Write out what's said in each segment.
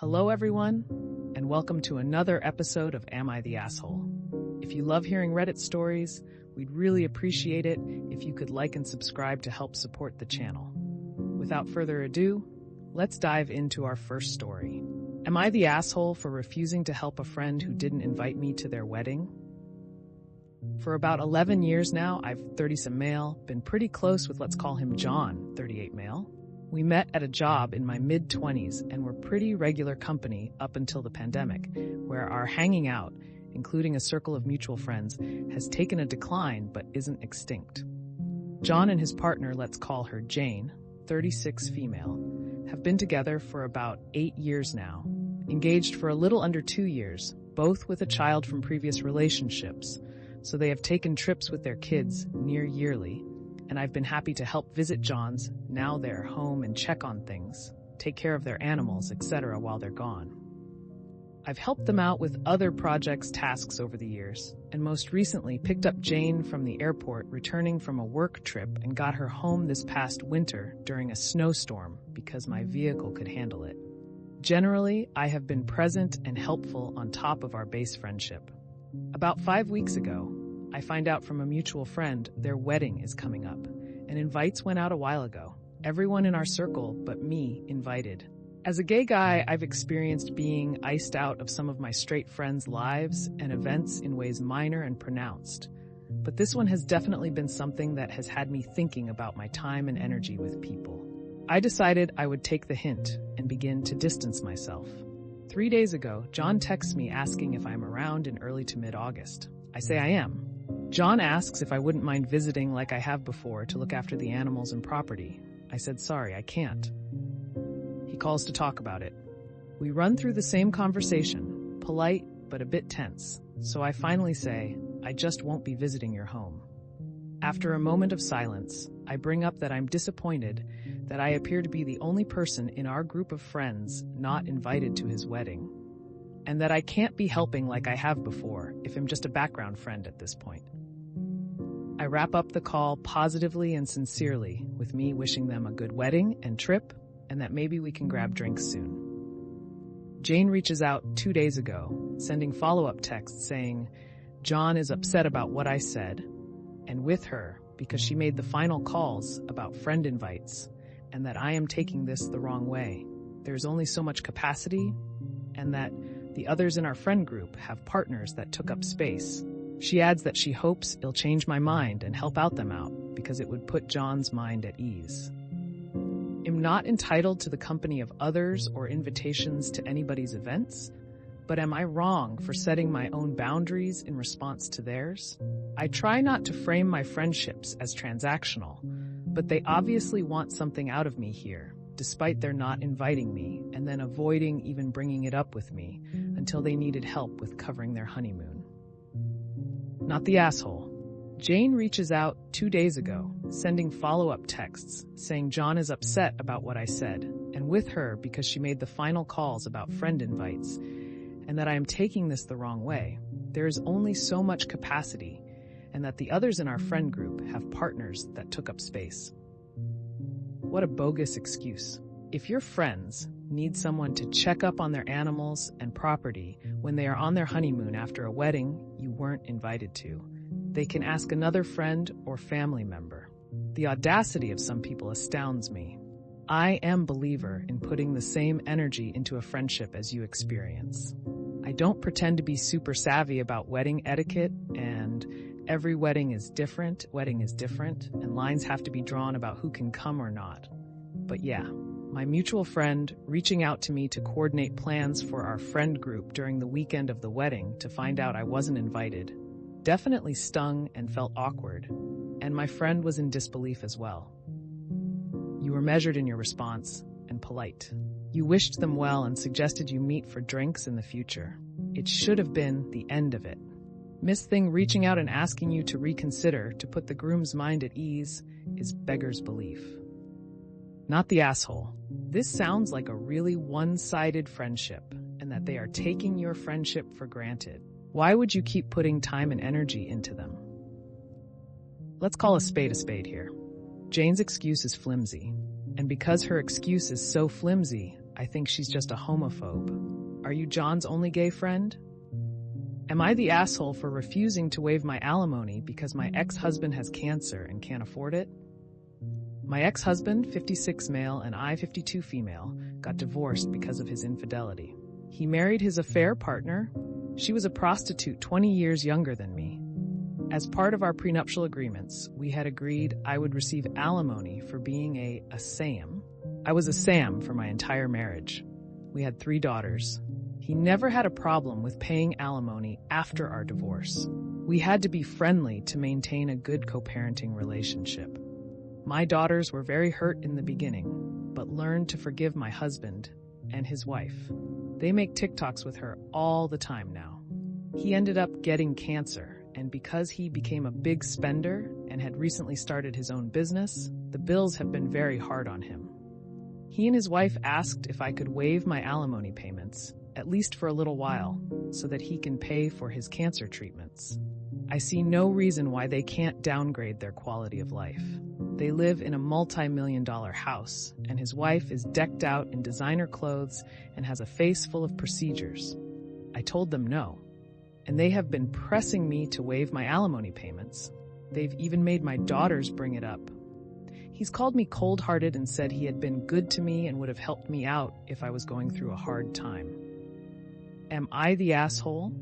Hello, everyone, and welcome to another episode of Am I the Asshole? If you love hearing Reddit stories, we'd really appreciate it if you could like and subscribe to help support the channel. Without further ado, let's dive into our first story. Am I the asshole for refusing to help a friend who didn't invite me to their wedding? For about 11 years now, I've 30-some male, been pretty close with, let's call him John, 38 male. We met at a job in my mid-20s and were pretty regular company up until the pandemic, where our hanging out, including a circle of mutual friends, has taken a decline but isn't extinct. John and his partner, let's call her Jane, 36 female, have been together for about 8 years now, engaged for a little under 2 years, both with a child from previous relationships, so they have taken trips with their kids near yearly, and I've been happy to help visit John's, now their home, and check on things, take care of their animals, etc. while they're gone. I've helped them out with other projects, tasks over the years, and most recently picked up Jane from the airport returning from a work trip and got her home this past winter during a snowstorm because my vehicle could handle it. Generally, I have been present and helpful on top of our base friendship. About 5 weeks ago, I find out from a mutual friend their wedding is coming up, and invites went out a while ago. Everyone in our circle but me invited. As a gay guy, I've experienced being iced out of some of my straight friends' lives and events in ways minor and pronounced. But this one has definitely been something that has had me thinking about my time and energy with people. I decided I would take the hint and begin to distance myself. 3 days ago, John texts me asking if I'm around in early to mid-August. I say I am. John asks if I wouldn't mind visiting like I have before to look after the animals and property. I said sorry, I can't. He calls to talk about it. We run through the same conversation, polite but a bit tense, so I finally say, I just won't be visiting your home. After a moment of silence, I bring up that I'm disappointed that I appear to be the only person in our group of friends not invited to his wedding, and that I can't be helping like I have before if I'm just a background friend at this point. I wrap up the call positively and sincerely, with me wishing them a good wedding and trip, and that maybe we can grab drinks soon. Jane reaches out 2 days ago, sending follow-up texts saying, John is upset about what I said, and with her because she made the final calls about friend invites, and that I am taking this the wrong way. There's only so much capacity, and that the others in our friend group have partners that took up space. She adds that she hopes it'll change my mind and help out them out because it would put John's mind at ease. I'm not entitled to the company of others or invitations to anybody's events, but am I wrong for setting my own boundaries in response to theirs? I try not to frame my friendships as transactional, but they obviously want something out of me here, despite their not inviting me and then avoiding even bringing it up with me until they needed help with covering their honeymoon. Not the asshole. Jane reaches out 2 days ago, sending follow-up texts saying John is upset about what I said, and with her because she made the final calls about friend invites, and that I am taking this the wrong way. There is only so much capacity, and that the others in our friend group have partners that took up space. What a bogus excuse. If your friends need someone to check up on their animals and property when they are on their honeymoon after a wedding you weren't invited to, they can ask another friend or family member. The audacity of some people astounds me. I am a believer in putting the same energy into a friendship as you experience. I don't pretend to be super savvy about wedding etiquette, and every wedding is different, and lines have to be drawn about who can come or not. But yeah, my mutual friend reaching out to me to coordinate plans for our friend group during the weekend of the wedding to find out I wasn't invited definitely stung and felt awkward, and my friend was in disbelief as well. You were measured in your response and polite. You wished them well and suggested you meet for drinks in the future. It should have been the end of it. Miss Thing reaching out and asking you to reconsider to put the groom's mind at ease is beggar's belief. Not the asshole. This sounds like a really one-sided friendship, and that they are taking your friendship for granted. Why would you keep putting time and energy into them? Let's call a spade here. Jane's excuse is flimsy, and because her excuse is so flimsy, I think she's just a homophobe. Are you John's only gay friend? Am I the asshole for refusing to waive my alimony because my ex-husband has cancer and can't afford it? My ex-husband, 56 male and I, 52 female, got divorced because of his infidelity. He married his affair partner. She was a prostitute 20 years younger than me. As part of our prenuptial agreements, we had agreed I would receive alimony for being a SAM. I was a SAM for my entire marriage. We had 3 daughters. He never had a problem with paying alimony after our divorce. We had to be friendly to maintain a good co-parenting relationship. My daughters were very hurt in the beginning, but learned to forgive my husband and his wife. They make TikToks with her all the time now. He ended up getting cancer, and because he became a big spender and had recently started his own business, the bills have been very hard on him. He and his wife asked if I could waive my alimony payments, at least for a little while, so that he can pay for his cancer treatments. I see no reason why they can't downgrade their quality of life. They live in a multi-million-dollar house, and his wife is decked out in designer clothes and has a face full of procedures. I told them no, and they have been pressing me to waive my alimony payments. They've even made my daughters bring it up. He's called me cold-hearted and said he had been good to me and would have helped me out if I was going through a hard time. Am I the asshole?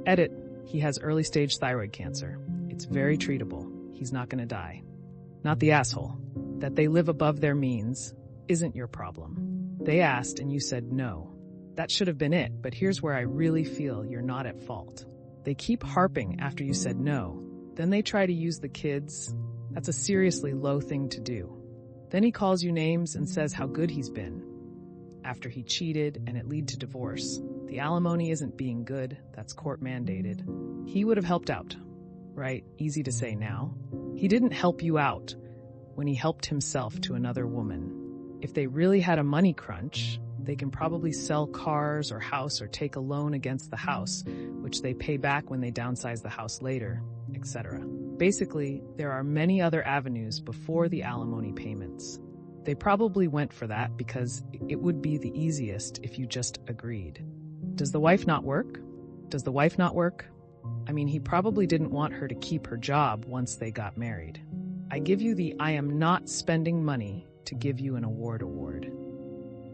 Edit. He has early-stage thyroid cancer. It's very treatable. He's not going to die. Not the asshole. That they live above their means isn't your problem. They asked and you said no. That should have been it, but here's where I really feel you're not at fault. They keep harping after you said no. Then they try to use the kids. That's a seriously low thing to do. Then he calls you names and says how good he's been. After he cheated and it led to divorce. The alimony isn't being good, that's court mandated. He would have helped out, right? Easy to say now. He didn't help you out when he helped himself to another woman. If they really had a money crunch, they can probably sell cars or house or take a loan against the house, which they pay back when they downsize the house later, etc. Basically, there are many other avenues before the alimony payments. They probably went for that because it would be the easiest if you just agreed. Does the wife not work? Does the wife not work? I mean, he probably didn't want her to keep her job once they got married. I give you the I am not spending money to give you an award.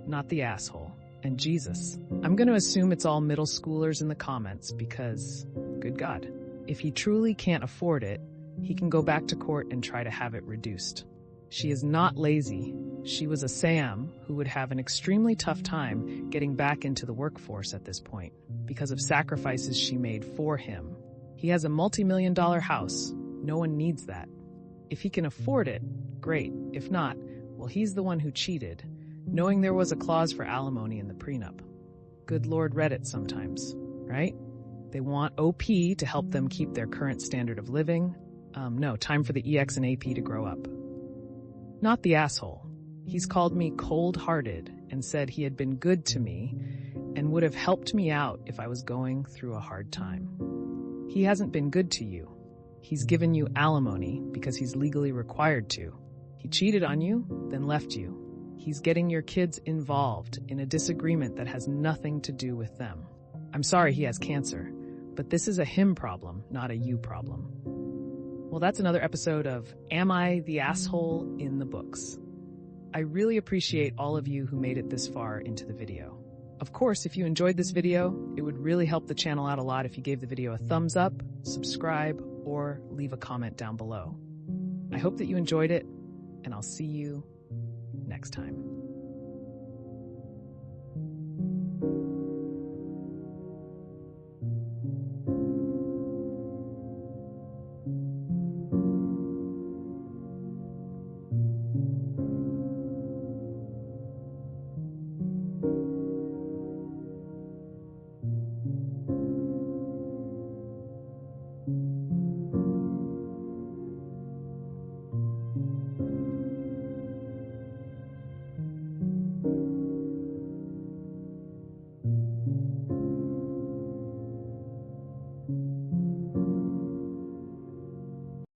Not the asshole. And Jesus. I'm going to assume it's all middle schoolers in the comments because, good God, if he truly can't afford it, he can go back to court and try to have it reduced. She is not lazy. She was a Sam who would have an extremely tough time getting back into the workforce at this point because of sacrifices she made for him. He has a multi-million-dollar house. No one needs that. If he can afford it, great. If not, well, he's the one who cheated, knowing there was a clause for alimony in the prenup. Good Lord Reddit sometimes, right? They want OP to help them keep their current standard of living. No, time for the EX and AP to grow up. Not the asshole. He's called me cold-hearted and said he had been good to me and would have helped me out if I was going through a hard time. He hasn't been good to you. He's given you alimony because he's legally required to. He cheated on you, then left you. He's getting your kids involved in a disagreement that has nothing to do with them. I'm sorry he has cancer, but this is a him problem, not a you problem. Well, that's another episode of Am I the Asshole in the books. I really appreciate all of you who made it this far into the video. Of course, if you enjoyed this video, it would really help the channel out a lot if you gave the video a thumbs up, subscribe, or leave a comment down below. I hope that you enjoyed it, and I'll see you next time.